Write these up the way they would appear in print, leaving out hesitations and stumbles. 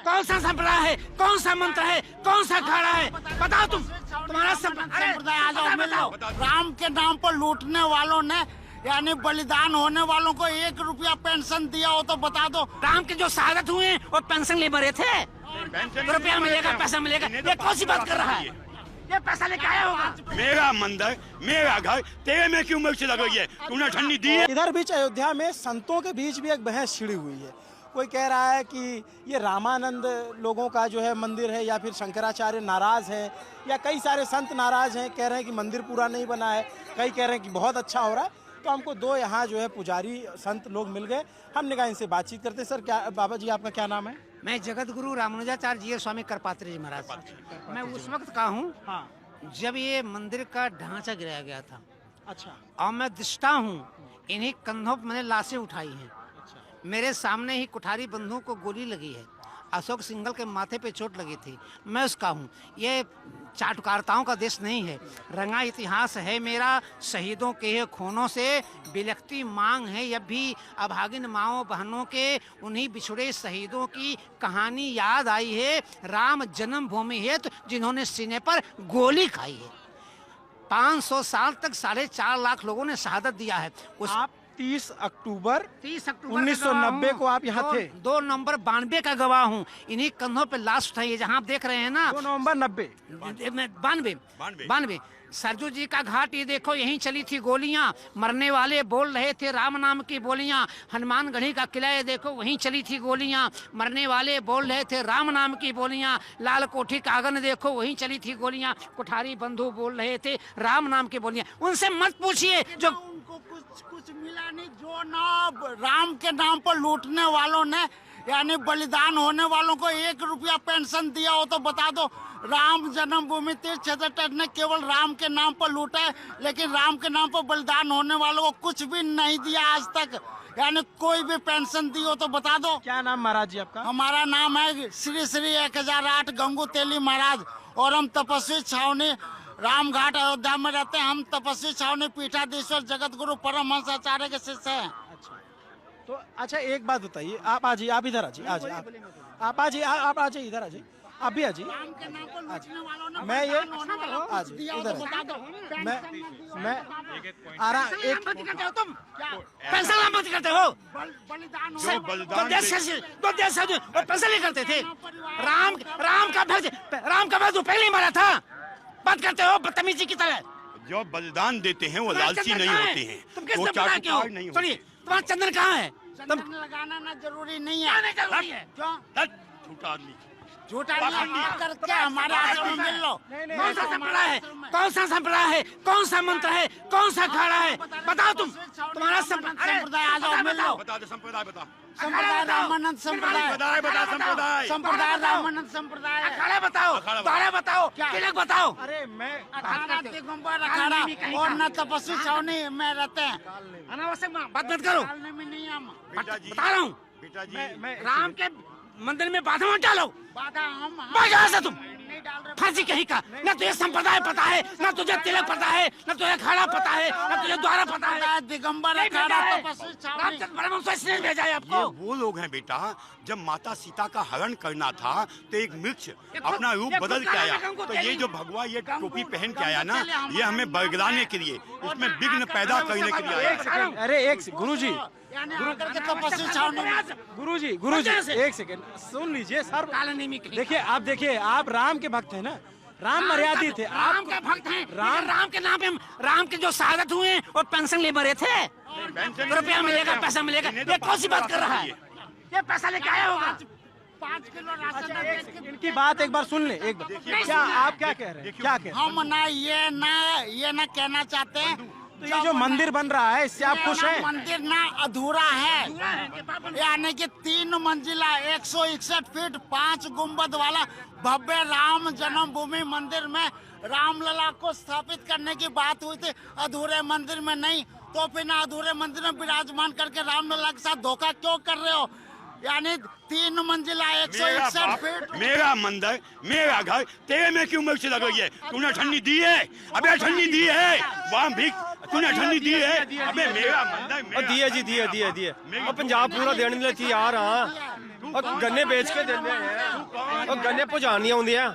कौन सा संप्रदाय है, कौन सा मंत्र है, कौन सा अखाड़ा है, बताओ तुम। तुम्हारा संप्रदाय आ जाओ, मिल लो। राम के नाम पर लूटने वालों ने यानी बलिदान होने वालों को 1 रुपया पेंशन दिया हो तो बता दो। राम के जो शहादत हुए वो पेंशन ले मरे थे, रुपया मिलेगा, पैसा मिलेगा, ये कौन सी बात कर रहा है? ये पैसा लेके आया होगा। मेरा मंदिर, मेरा घर, तेरे में क्यों मिर्च लग रही है? तूने ठंडी दी है? इधर बीच अयोध्या में संतों के बीच भी एक बहस छिड़ी हुई है। कोई कह रहा है कि ये रामानंद लोगों का जो है मंदिर है, या फिर शंकराचार्य नाराज है, या कई सारे संत नाराज हैं, कह रहे हैं कि मंदिर पूरा नहीं बना है, कई कह रहे हैं कि बहुत अच्छा हो रहा है। तो हमको 2 यहाँ जो है पुजारी संत लोग मिल गए, हमने कहा इनसे बातचीत करते। सर क्या, बाबा जी आपका क्या नाम है? मैं जगत गुरु रामानुजाचार्य जी स्वामी करपात्री जी महाराज। मैं उस वक्त का हूँ जब ये मंदिर का ढांचा गिराया गया था। अच्छा। और मैं दृष्टा हूँ, इन्हीं कंधों पर मैंने लाशें उठाई हैं। मेरे सामने ही कुठारी बंधुओं को गोली लगी है, अशोक सिंघल के माथे पे चोट लगी थी, मैं उसका हूँ। ये चाटुकारिताओं का देश नहीं है, रंगा इतिहास है मेरा। शहीदों के खूनों से बिलखती मांग है, यह भी अभागिन माओ बहनों के उन्हीं बिछुड़े शहीदों की कहानी याद आई है। राम जन्मभूमि हेतु जिन्होंने सीने पर गोली खाई है। 500 साल तक 4.5 लाख लोगों ने शहादत दिया है। आप 30 अक्टूबर 1990 को आप यहाँ थे? 2 नवंबर 92 का गवाह हूँ। इन्हीं कंधों पे लाश उठाई है, जहाँ आप देख रहे हैं ना। 2 नवंबर 92। सरजू जी का घाट ये देखो, यहीं चली थी गोलियां। मरने वाले बोल रहे थे राम नाम की बोलियां। हनुमानगढ़ी का किला ये देखो, वहीं चली थी गोलियां। मरने वाले बोल रहे थे राम नाम की बोलियां। लाल कोठी का आंगन देखो, वहीं चली थी गोलियां। कुठारी बंधु बोल रहे थे राम नाम की बोलियां। उनसे मत पूछिए जो उनको कुछ मिला नहीं। जो ना राम के नाम पर लूटने वालों ने यानी बलिदान होने वालों को 1 रुपया पेंशन दिया हो तो बता दो। राम जन्मभूमि तीर्थ क्षेत्र ट्रस्ट ने केवल राम के नाम पर लूटा है, लेकिन राम के नाम पर बलिदान होने वालों को कुछ भी नहीं दिया आज तक। यानी कोई भी पेंशन दी हो तो बता दो। क्या नाम महाराज जी आपका? हमारा नाम है श्री श्री 1008 गंगू तेली महाराज, और हम तपस्वी छावनी रामघाट अयोध्या में रहते हैं। हम तपस्वी छावनी पीठाधीश्वर जगत गुरु परमहंस आचार्य के शिष्य हैं। तो अच्छा एक बात बताइए, आप आ जाइए, आप इधर आ जाइए, आप आ जाइए, आप आ जाइए, इधर आ जाइए, आप भी आ जाइए। मैं ये आ जाइए इधर, मैं आ रहा। एक तुम पैसा मत करते हो, तो देश से पैसा नहीं करते थे। राम का भक्त पहले ही मारा था। बात करते हो बदतमीजी की तरह। जो बलिदान देते हैं वो लालची नहीं होते हैं, तुम किस वो चाटुकार नहीं होते। सुनिए, तुम्हारा चंदन कहाँ है? चंदन लगाना ना जरूरी नहीं है। क्यों? झूठा आदमी, झूठा करके हमारे आश्रम में मिल लो। कौन सा संप्रदाय है, कौन सा संप्रदाय है, कौन सा मंत्र है, कौन सा अखाड़ा है, बताओ तुम। तुम्हारा संप्रदाय आ जाओ, मिल लो। बता दे संप्रदाय, बता। संप्रदाय रामानंद संप्रदाय, बता संप्रदाय। संप्रदाय रामानंद संप्रदाय। अखाड़ा बताओ, अखाड़ा बताओ, तिलक बताओ। अरे मैं अखाड़ा दिगंबर अखाड़ा और न तपस्वी छावनी में रहते हैं। अनावश्यक बात मत करो, में नहीं हम बता रहा हूँ। बेटा जी, मैं राम के मंदिर में बाधा मत डालो। बाधा हम भाग से तुम नहीं डाल रहे। फांसी कहीं का। न तुझे संप्रदाय पता है, न तुझे तिलक पता है, न तुझे अखाड़ा पता है, न तुझे द्वारा पता है। दिगंबर अखाड़ा तपस्वी छावनी। रामचंद्र परमहंस इसने भेजा है ये आपको। वो लोग हैं बेटा, जब माता सीता का हरण करना था तो एक वृक्ष अपना रूप बदल के आया। तो ये जो भगवा ये टोपी पहन के आया ना, ये हमें बरगलाने के लिए, इसमें विघ्न पैदा करने के लिए आया। अरे एक गुरुजी, तपस्वी छावनी में गुरुजी एक सेकंड सुन लीजिए सर। देखिए आप, देखिए आप राम के भक्त हैं ना, राम मर्यादित थे। राम का भक्त हैं, राम के नाम पे राम के जो शहादत हुए हैं और पेंशन ले मरे थे। रुपया मिलेगा, पैसा मिलेगा, ये कौन सी बात कर रहा है? ये पैसा लेके आया होगा। 5 किलो राशन। इनकी बात एक बार सुन ले, एक बार। क्या आप क्या कह रहे हैं? क्या कह रहे हैं? हम ना ये ना कहना चाहते हैं। तो ये जो मंदिर बन रहा है इससे आप खुश हैं? मंदिर ना अधूरा है, यानी कि 3 मंजिला 161 फीट 5 गुंबद वाला भव्य राम जन्मभूमि मंदिर में रामलला को स्थापित करने की बात हुई थी। अधूरे मंदिर में नहीं, तो फिर ना अधूरे मंदिर में विराजमान करके रामलला के साथ धोखा क्यों कर रहे हो? यानी 3 मंजिला 161 फीट। मेरा मंदिर, मेरा घर, तेरे में क्यों मिर्च लग रही है? तूने ठंडी दी है? अबे ठंडी दी है वहाँ भी, तूने ठंडी दी है? अबे मेरा मंदिर, दिए जी, दिए। और पंजाब पूरा देने लिए तैयार हाँ। तू और गन्ने बेच के देते हैं और गन्ने पहुंचानियां होंदियां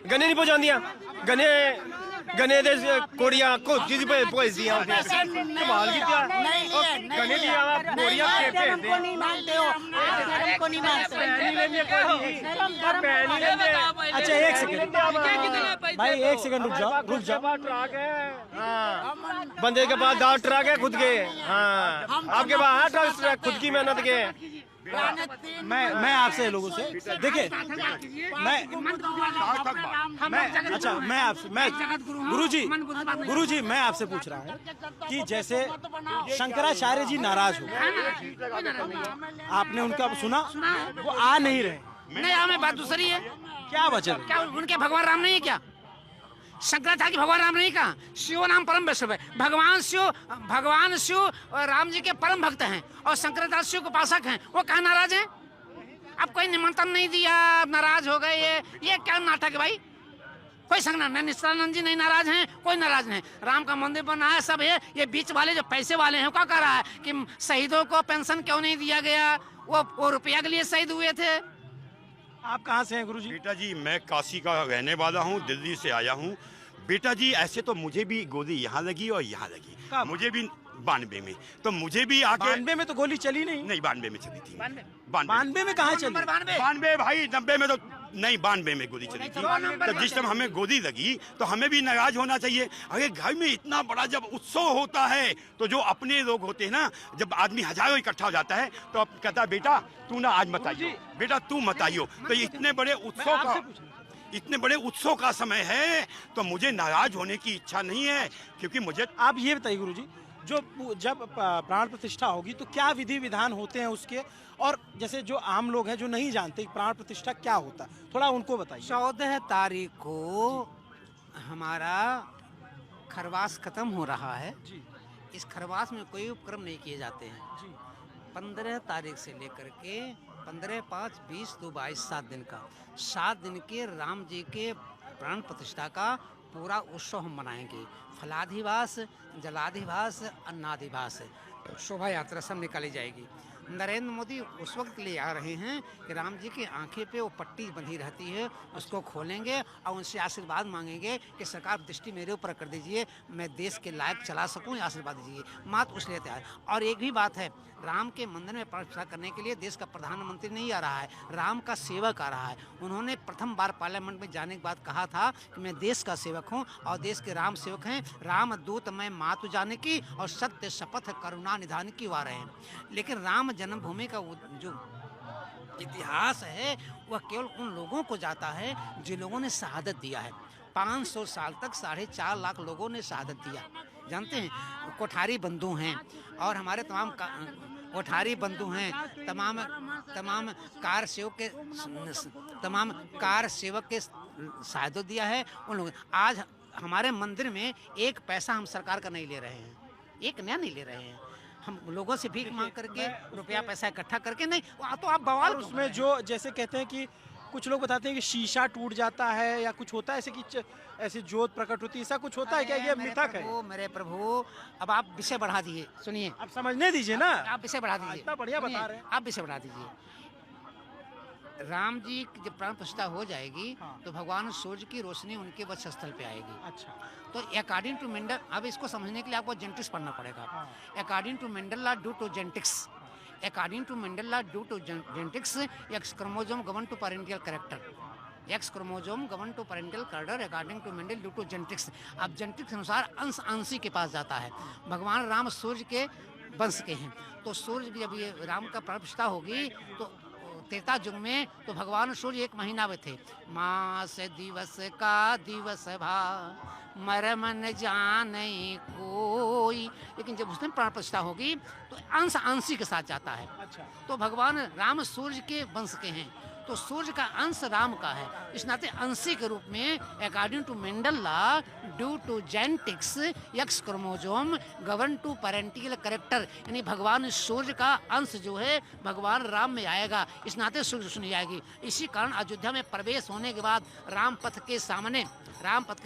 गन्ने नहीं पहुंचानियां गन्ने दे कोड़ियां कोची दी भेजदियां कमाल की क्या गन्ने दी बोरियां के भेजदे नहीं मानते हो धर्म को नहीं मानते अच्छा एक सेकंड भाई, एक सेकंड रुक जाओ ट्रक है हाँ बंदे के पास 10 ट्रक है खुद के हाँ आपके पास 8 ट्रक खुद की मेहनत के मैं आपसे लोगों से देखिए गुरुजी मैं आपसे पूछ रहा हूँ कि जैसे शंकराचार्य जी नाराज हो आपने उनका सुना वो आ नहीं रहे नहीं हमें बात दूसरी है। क्या वजह है? क्या उनके भगवान राम नहीं है क्या? शंकराचार्य भगवान राम नहीं कहा, शिव नाम परम वैष्णव है। भगवान शिव और राम जी के परम भक्त हैं और शंकराचार्य शिव के उपासक हैं। वो कहाँ नाराज हैं? अब कोई निमंत्रण नहीं दिया, नाराज हो गए। ये क्या नाटक है भाई? कोई संग नहीं, नित्यानंद जी नहीं नाराज हैं, कोई नाराज नहीं। राम का मंदिर बना है, सब है। ये बीच वाले जो पैसे वाले हैं क्या कह रहा है कि शहीदों को पेंशन क्यों नहीं दिया गया? वो रुपया के लिए शहीद हुए थे। आप कहाँ से हैं गुरुजी? बेटा जी मैं काशी का रहने वाला हूँ, दिल्ली से आया हूँ। बेटा जी ऐसे तो मुझे भी गोली यहाँ लगी और यहाँ लगी, मुझे भी 92 में, तो मुझे भी आके 92 में तो गोली चली नहीं। 92 में चली थी। 92 में कहाँ चली? 92 भाई, 90 में तो नहीं, 92 में गोली चली थी। तो जिस टाइम हमें गोली लगी तो हमें भी नाराज होना चाहिए। अरे घर में इतना बड़ा जब उत्सव होता है तो जो अपने लोग होते हैं ना, जब आदमी हजारों इकट्ठा हो जाता है तो अब कहता है बेटा तू ना आज मत आइयो, बेटा तू मत आइयो। तो इतने बड़े उत्सव का समय है तो मुझे नाराज होने की इच्छा नहीं है, क्योंकि मुझे। आप ये बताइए गुरुजी, जब प्राण प्रतिष्ठा होगी तो क्या विधि विधान होते हैं उसके, और जैसे जो आम लोग हैं जो नहीं जानते प्राण प्रतिष्ठा क्या होता है, थोड़ा उनको बताइए। 14 तारीख को हमारा खरवास खत्म हो रहा है जी। इस खरवास में कोई उपक्रम नहीं किए जाते हैं जी। 15 तारीख से लेकर के 15, 5, 20, 2, 22 7 दिन का 7 दिन के राम जी के प्राण प्रतिष्ठा का पूरा उत्सव हम मनाएंगे। फलाधिवास, जलाधिवास, अन्नाधिवास, शोभा यात्रा सब निकाली जाएगी। नरेंद्र मोदी उस वक्त ले आ रहे हैं कि राम जी की आंखें पे वो पट्टी बंधी रहती है, उसको खोलेंगे और उनसे आशीर्वाद मांगेंगे कि सरकार दृष्टि मेरे ऊपर कर दीजिए, मैं देश के लायक चला सकूं, आशीर्वाद दीजिए। मात्र उस लिए तैयार। और एक भी बात है, राम के मंदिर में प्राण प्रतिष्ठा करने के लिए देश का प्रधानमंत्री नहीं आ रहा है, राम का सेवक आ रहा है। उन्होंने प्रथम बार पार्लियामेंट में जाने के बाद कहा था कि मैं देश का सेवक हूँ और देश के राम सेवक हैं। राम दूत मैं मातु जाने की और सत्य शपथ करुणा निधान की वा रहे हैं। लेकिन राम जन्मभूमि का जो इतिहास है वह केवल उन लोगों को जाता है जिन लोगों ने शहादत दिया है। 500 साल तक 4.5 लाख लोगों ने शहादत दिया। जानते हैं, कोठारी बंधु हैं और हमारे तमाम कोठारी बंधु हैं, तमाम कार सेवक के शहादत दिया है उन लोगों। आज हमारे मंदिर में एक पैसा हम सरकार का नहीं ले रहे हैं, एक नया नहीं ले रहे हैं। हम लोगों से भीख मांग करके रुपया पैसा इकट्ठा करके नहीं, तो आप बवाल उसमें जो जैसे कहते हैं कि कुछ लोग बताते हैं कि शीशा टूट जाता है या कुछ होता है ऐसे कि ऐसी जोत प्रकट होती है, ऐसा कुछ होता है क्या? ये मिथक है? मेरे प्रभु, अब आप विषय बढ़ा दीजिए, सुनिए। आप समझने दीजिए ना, आप विषय बढ़ा दीजिए। इतना बढ़िया बता रहे हैं आप, विषय बढ़ा दीजिए। राम जी की जब प्राण प्रतिष्ठा हो जाएगी तो भगवान सूर्य की रोशनी उनके वक्षस्थल पे आएगी। अच्छा। तो अकॉर्डिंग टू मेंडल, अब इसको समझने के लिए आपको जेनेटिक्स पढ़ना पड़ेगा। According to Mendel law due to genetics, according to Mendel law due to genetics, X chromosome govern to parental character, X chromosome govern to parental character according to Mendel due to genetics। अब genetics अनुसार अंश अंशी के पास जाता है। भगवान राम सूर्य के वंश के हैं, तो सूर्य जब ये राम का प्राण प्रतिष्ठा होगी तो त्रेता युग में तो भगवान सूर्य 1 महीना में थे। मास दिवस का दिवस भा मरम न जाने कोई, लेकिन जब उसमें प्राण प्रतिष्ठा होगी तो अंश अंशी के साथ जाता है। अच्छा। तो भगवान राम सूर्य के वंश के हैं, तो सूर्य का अंश राम का है, इस नाते अंशी के रूप में according to Mendel law due to genetics X chromosome govern to parental character, यानी भगवान सूर्य का अंश जो है भगवान राम में आएगा, इस नाते सूर्य सुनी जाएगी। इसी कारण अयोध्या में प्रवेश होने के बाद राम पथ के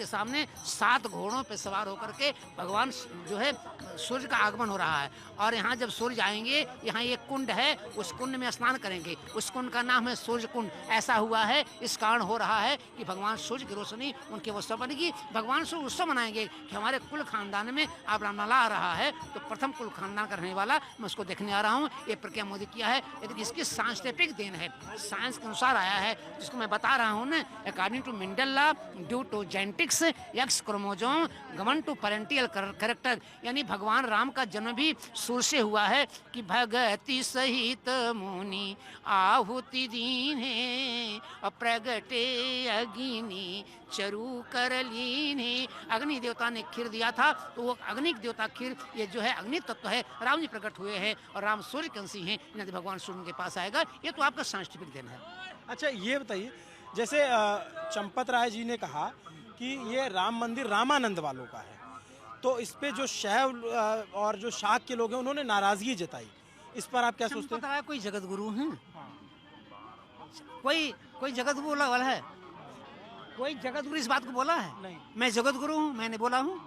सामने 7 घोड़ों पर सवार होकर के भगवान जो है सूर्य का आगमन हो रहा है और यहाँ जब सूर्य आएंगे, यहाँ एक कुंड है, उस कुंड में स्नान करेंगे। उस कुंड का नाम है सूर्य कुंड। ऐसा हुआ है, इस कारण हो रहा है कि भगवान सूर्य की रोशनी उनके उत्सव बनेगी। भगवान सूर्य उत्सव मनाएंगे कि हमारे कुल खानदान में अब रामलला आ रहा है, तो प्रथम कुल खानदान का रहने वाला मैं उसको देखने आ रहा हूँ। ये प्रक्रिया मोदी किया है, लेकिन इसकी साइंटिफिक देन है, साइंस के अनुसार आया है, जिसको मैं बता रहा हूँ ना। According to Mendel due to genetics X chromosome गमन टू पेरेंटियल कैरेक्टर, यानी भगवान राम का जन्म भी सूर्य से हुआ है कि भगति सहित मुनि आहुति दीने प्रगटे अग्नि चरु कर लीने। अग्नि देवता ने खीर दिया था, तो वो अग्नि देवता खीर, ये जो है अग्नि तत्व है, राम जी प्रकट हुए हैं और राम सूर्य के अंशी हैं, यदि भगवान सूर्य के पास आएगा। ये तो आपका साइंटिफिक देन है। अच्छा, ये बताइए, जैसे चंपत राय जी ने कहा कि ये राम मंदिर रामानंद वालों का है, तो इस पे जो शैव और जो शाक्त के लोग हैं उन्होंने नाराजगी जताई, इस पर आप क्या सोचते हैं? कोई जगत गुरु है, कोई जगत गुरु वाला है, कोई जगत गुरु इस बात को बोला है? नहीं। मैं जगत गुरु हूँ, मैंने बोला हूँ,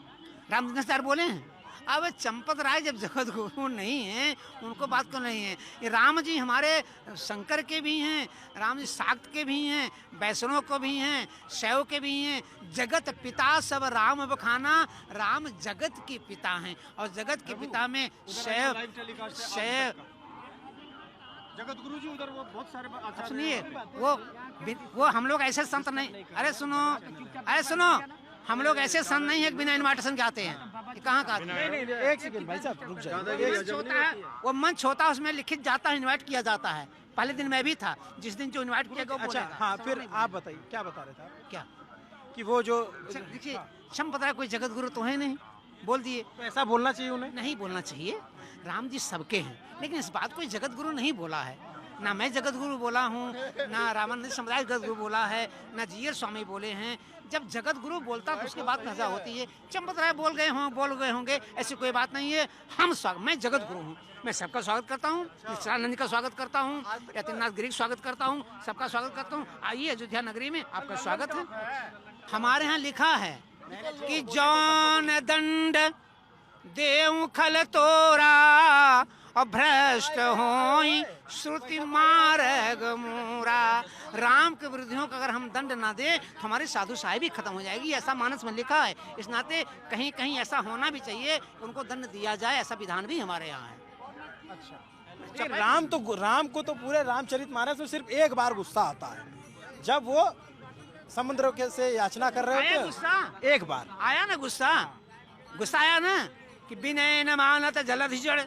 रामदास बोले हैं। अब चंपत राय जब जगत गुरु नहीं है, उनको बात क्यों नहीं है? ये राम जी हमारे शंकर के भी हैं, राम जी शाक्त के भी हैं, वैष्णव को भी हैं, शैव के भी हैं। जगत पिता सब राम बखाना, राम जगत के पिता हैं और जगत के पिता में शैव जगत गुरु जी उधर वो बहुत सारे सुनिए, वो हम लोग ऐसे संत नहीं। अरे सुनो, हम लोग ऐसे संत नहीं है कि बिना इनविटेशन के आते हैं। ये कहाँ का आते हैं? नहीं, एक सेकंड भाई साहब, रुक जाइए। वो मंच होता है, उसमें लिखित जाता है, इनवाइट किया जाता है। पहले दिन मैं भी था, जिस दिन जो इनवाइट किया गया। अच्छा, हाँ, फिर आप बताइए क्या बता रहे थे आप? क्या कि वो जो देखिए, क्षम पता है, कोई जगत गुरु तो है नहीं, बोल दिए। तो ऐसा बोलना चाहिए उन्हें? नहीं बोलना चाहिए, राम जी सबके हैं, लेकिन इस बात को जगत गुरु नहीं बोला है। ना मैं जगत गुरु बोला हूँ, ना रामानंद समुदाय जगत गुरु बोला है, ना जीयर स्वामी बोले हैं। जब जगत गुरु बोलता तो उसके बाद नजा होती है। चंपत राय बोल गए होंगे, ऐसी कोई बात नहीं है। मैं जगत गुरु हूँ, मैं सबका स्वागत करता हूँ, नित्यानंद का स्वागत करता हूँ, यतिनाथ गिरी का स्वागत करता हूँ, सबका स्वागत करता हूँ। आइए अयोध्या नगरी में, आपका स्वागत है। हमारे यहाँ लिखा है कि जौन दंड देव खल तोरा और भ्रष्ट होई श्रुति मार्ग मूरा। राम के विरोधियों का अगर हम दंड ना दे तो हमारी साधु साहेब भी खत्म हो जाएगी, ऐसा मानस में लिखा है। इस नाते कहीं कहीं ऐसा होना भी चाहिए, उनको दंड दिया जाए, ऐसा विधान भी हमारे यहाँ है। अच्छा, राम को तो पूरे रामचरितमानस में सिर्फ एक बार गुस्सा आता है, जब वो समुद्र के से याचना कर रहे आया थे। गुस्सा? एक बार आया ना गुस्सा आया ना कि बिनय न मानत जलधिजड़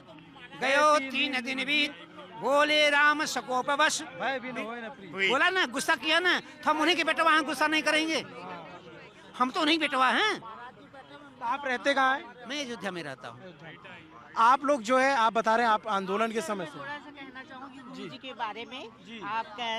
गयो 3 दिन बीत बोले राम सकोपवश। बोला ना, गुस्सा किया ना, तो हम उन्हीं के बेटवा हैं, गुस्सा नहीं करेंगे? हम तो उन्हीं बेटवा हैं। आप रहते कहाँ हैं? मैं अयोध्या में रहता हूँ। आप लोग जो है, आप बता रहे हैं आप आंदोलन के समय से। थोड़ा सा कहना चाहूँगी गुरु जी के बारे में। आपका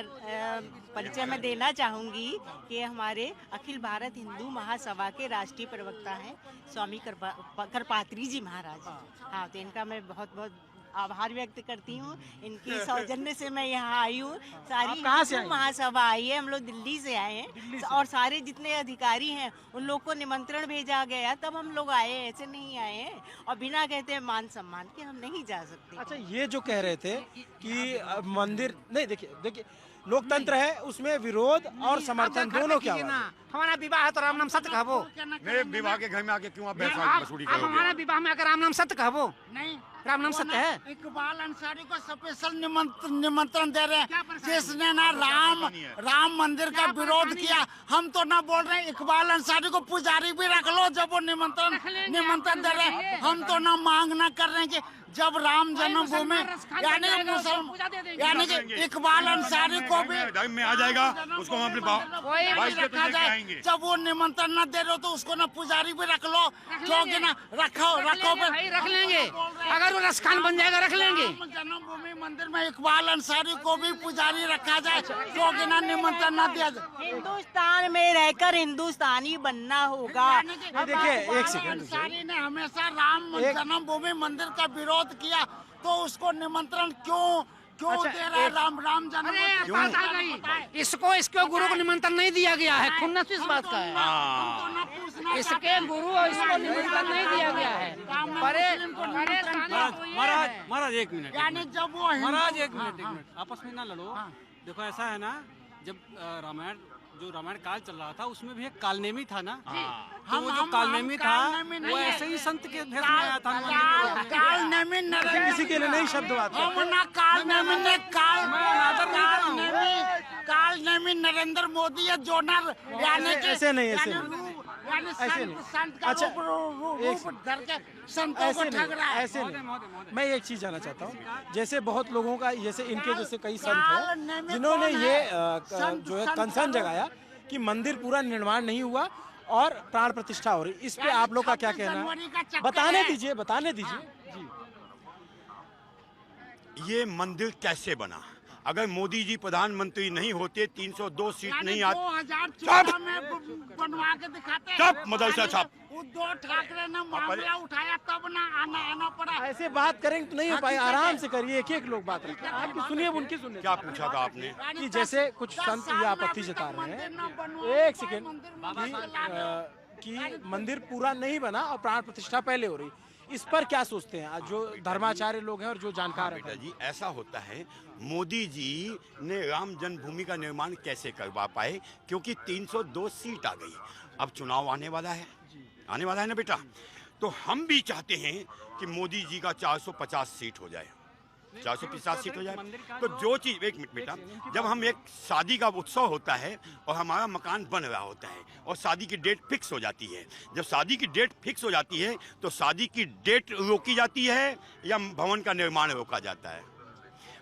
परिचय मैं देना चाहूँगी कि हमारे अखिल भारत हिंदू महासभा के राष्ट्रीय प्रवक्ता हैं स्वामी करपात्री जी महाराज। हाँ, तो इनका मैं बहुत बहुत आभार व्यक्त करती हूँ। इनकी सौजन्य से मैं यहाँ आई हूँ। सारी कहाँ से आई? महासभा आई है, हम लोग दिल्ली से आए हैं और सारे जितने अधिकारी हैं उन लोग को निमंत्रण भेजा गया, तब हम लोग आए, ऐसे नहीं आए हैं। और बिना कहते मान सम्मान के हम नहीं जा सकते। अच्छा, ये जो कह रहे थे कि मंदिर नहीं, देखिए लोकतंत्र है, उसमें विरोध और समर्थन दोनों क्या हुआ? हमारा विवाह है तो राम नाम सत्य कहबो। मेरे विवाह के घर में आके क्यों आप बहस मसूरी आप हमारे विवाह में आकर राम नाम सत्य कहबो। नहीं, राम नाम सत्य है। इकबाल अंसारी को स्पेशल निमंत्रण दे रहे हैं, जिसने ना राम मंदिर का विरोध किया। हम तो ना बोल रहे हैं, इकबाल अंसारी को पुजारी भी रख लो जब वो निमंत्रण दे रहे हैं। हम तो ना मांग ना कर रहे हैं कि जब राम जन्मभूमि यानी कि इकबाल अंसारी को भी टाइम में आ जाएगा, उसको हम अपने भाई के रखा जाए। जब वो निमंत्रण न दे रहे हो तो उसको ना पुजारी भी रख लो, क्योंकि ना रखो भाई रख लेंगे, अगर वो रसखान बन जाएगा रख लेंगे। जन्मभूमि मंदिर में इकबाल अंसारी को भी पुजारी रखा जाए, क्योंकि ना निमंत्रण न दिया जाए। हिंदुस्तान में रहकर हिंदुस्तानी बनना होगा। देखिए, एक सेकंड, अंसारी ने हमेशा राम जन्मभूमि मंदिर का विरोध किया, तो उसको निमंत्रण क्यों अच्छा, दे रहा है राम जन्मभूमि? बात आ गई, इसको इसके गुरु को निमंत्रण नहीं दिया गया है, खुन्नस इस बात का है। इसके गुरु और इसको निमंत्रण नहीं दिया गया है। महाराज एक मिनट, यानी जब वो महाराज एक मिनट आपस में ना लड़ो। देखो ऐसा है ना, जब रामायण काल चल रहा था उसमें भी एक कालनेमी था ना, तो वो जो कालनेमी था वो ऐसे ही संत के भेष में आया था। कालनेमी किसी के लिए नहीं शब्द बात है। कालनेमी नरेंद्र मोदी है जोनर, यानी कि ऐसे नहीं, ऐसे यानी नहीं। यानी ऐसे नहीं। संत का अच्छा, रूप धर के संतों को ऐसे ठग रहा है। ऐसे नहीं। मैं एक चीज जानना चाहता हूँ, जैसे बहुत लोगों का, जैसे इनके जैसे कई संत हैं जिन्होंने ये जो है कंसर्न जगाया कि मंदिर पूरा निर्माण नहीं हुआ और प्राण प्रतिष्ठा हो रही, इस पे आप लोग का क्या कहना है? बताने दीजिए जी। ये मंदिर कैसे बना? अगर मोदी जी प्रधानमंत्री नहीं होते 302 सीट नहीं आती। 2014 में बनवा के दिखाते हैं। चुप, मदरसा छाप। उद्धव ठाकरे ने मामला उठाया तब ना आना पड़ा। ऐसे बात करेंगे तो नहीं हो पाए, आराम से करिए, एक लोग बात रखें, आपकी सुनिए उनकी सुनिए। क्या पूछा था आपने? कि जैसे कुछ संत ये आपत्ति जता रहे हैं, एक सेकेंड, कि मंदिर पूरा नहीं बना और प्राण प्रतिष्ठा पहले हो रही, इस पर क्या सोचते हैं जो धर्माचार्य लोग हैं और जो जानकार हैं? बेटा जी, ऐसा होता है, मोदी जी ने राम जन्मभूमि का निर्माण कैसे करवा पाए? क्योंकि 302 सीट आ गई। अब चुनाव आने वाला है ना बेटा, तो हम भी चाहते हैं कि मोदी जी का 450 सीट हो जाए, 450 सीट हो जाए। तो जो चीज, एक मिनट बेटा, जब हम एक शादी का उत्सव होता है और हमारा मकान बन रहा होता है और शादी की डेट फिक्स हो जाती है, जब शादी की डेट फिक्स हो जाती है तो शादी की डेट रोकी जाती है या भवन का निर्माण रोका जाता है?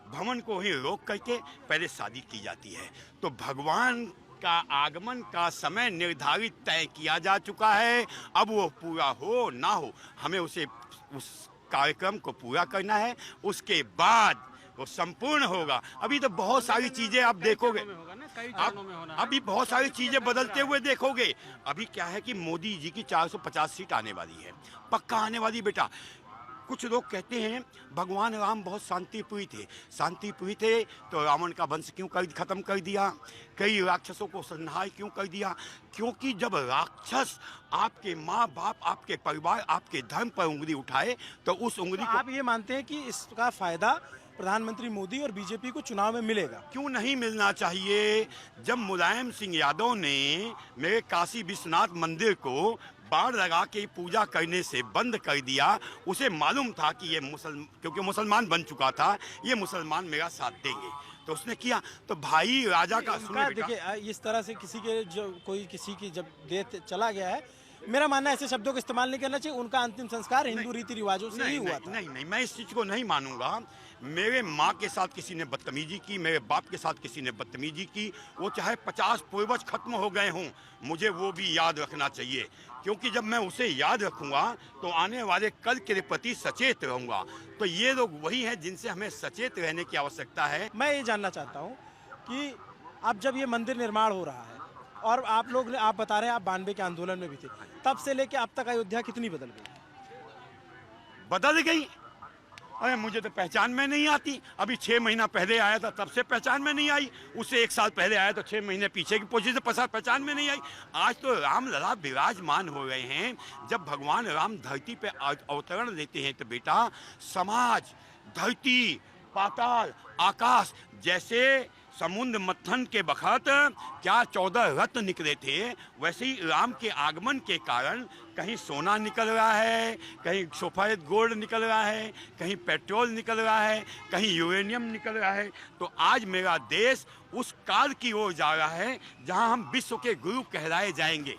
भवन को ही रोक करके पहले शादी की जाती है। तो भगवान का आगमन का समय निर्धारित तय किया जा चुका है। अब वो पूरा हो ना हो, हमें उस कार्यक्रम को पूरा करना है, उसके बाद वो संपूर्ण होगा। अभी तो बहुत सारी चीजें आप देखोगे, अभी बहुत सारी चीजें बदलते हुए देखोगे। अभी क्या है कि मोदी जी की 450 सीट आने वाली है, पक्का आने वाली बेटा। कुछ लोग कहते हैं भगवान राम बहुत शांतिप्रिय थे तो रावण का वंश क्यों खत्म कर दिया, कई राक्षसों को संहार क्यों कर दिया? क्योंकि जब राक्षस आपके माँ बाप, आपके परिवार, आपके धर्म पर उंगली उठाए तो उस उंगली को आप ये मानते हैं कि इसका फायदा प्रधानमंत्री मोदी और बीजेपी को चुनाव में मिलेगा? क्यों नहीं मिलना चाहिए? जब मुलायम सिंह यादव ने मेरे काशी विश्वनाथ मंदिर को बाड़ लगा के पूजा करने से बंद कर दिया, उसे मालूम था कि ये क्योंकि मुसलमान बन चुका था, ये मुसलमान मेरा साथ देंगे, तो उसने किया। तो भाई राजा का सुनो, देखिए इस तरह से किसी के जो कोई किसी की जब डेथ चला गया है, मेरा मानना है ऐसे शब्दों का इस्तेमाल नहीं करना चाहिए। उनका अंतिम संस्कार हिंदू रीति रिवाजों से ही हुआ था। नहीं, मैं इस चीज को नहीं मानूंगा। मेरे माँ के साथ किसी ने बदतमीजी की, मेरे बाप के साथ किसी ने बदतमीजी की, वो चाहे 50 पूर्वज खत्म हो गए हों, मुझे वो भी याद रखना चाहिए। क्योंकि जब मैं उसे याद रखूंगा तो आने वाले कल के प्रति सचेत रहूंगा। तो ये लोग वही हैं जिनसे हमें सचेत रहने की आवश्यकता है। मैं ये जानना चाहता हूँ कि अब जब ये मंदिर निर्माण हो रहा है और आप बता रहे हैं आप 92 के आंदोलन में भी थे, तब से लेके अब तक अयोध्या कितनी बदल गई? अरे मुझे तो पहचान में नहीं आती। अभी 6 महीना पहले आया था तब से पहचान में नहीं आई, उससे 1 साल पहले आया तो 6 महीने पीछे की पोजीशन से पहचान में नहीं आई। आज तो रामलला विराजमान हो गए हैं। जब भगवान राम धरती पे अवतरण लेते हैं तो बेटा, समाज, धरती, पाताल, आकाश जैसे समुद्र मंथन के बखत क्या 14 रत्न निकले थे, वैसे ही राम के आगमन के कारण कहीं सोना निकल रहा है, कहीं सफेद गोल्ड निकल रहा है, कहीं पेट्रोल निकल रहा है, कहीं यूरेनियम निकल रहा है। तो आज मेरा देश उस काल की ओर जा रहा है जहां हम विश्व के गुरु कहलाए जाएंगे।